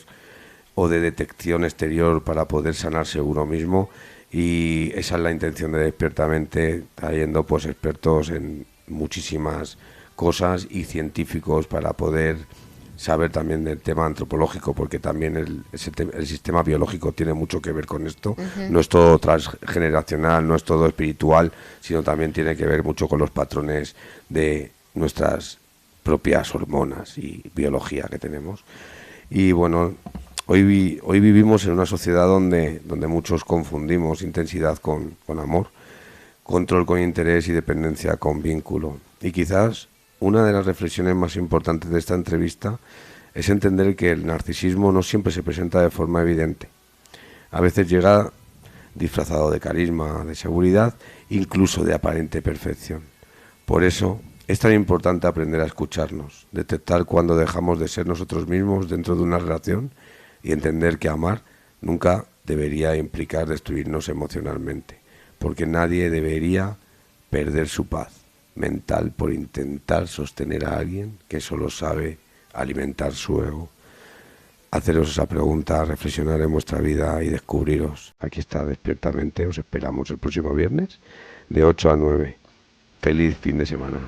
o de detección exterior para poder sanarse uno mismo, y esa es la intención de Despiertamente, trayendo pues expertos en muchísimas cosas y científicos para poder saber también del tema antropológico, porque también el sistema biológico tiene mucho que ver con esto. No es todo transgeneracional, no es todo espiritual, sino también tiene que ver mucho con los patrones de nuestras propias hormonas y biología que tenemos. Y bueno, hoy vivimos en una sociedad donde muchos confundimos intensidad con amor, control con interés y dependencia con vínculo. Y quizás una de las reflexiones más importantes de esta entrevista es entender que el narcisismo no siempre se presenta de forma evidente. A veces llega disfrazado de carisma, de seguridad, incluso de aparente perfección. Por eso es tan importante aprender a escucharnos, detectar cuando dejamos de ser nosotros mismos dentro de una relación y entender que amar nunca debería implicar destruirnos emocionalmente, porque nadie debería perder su paz mental por intentar sostener a alguien que solo sabe alimentar su ego. haceros esa pregunta, reflexionar en vuestra vida y descubriros. Aquí está Despiertamente, os esperamos el próximo viernes de 8 a 9. Feliz fin de semana.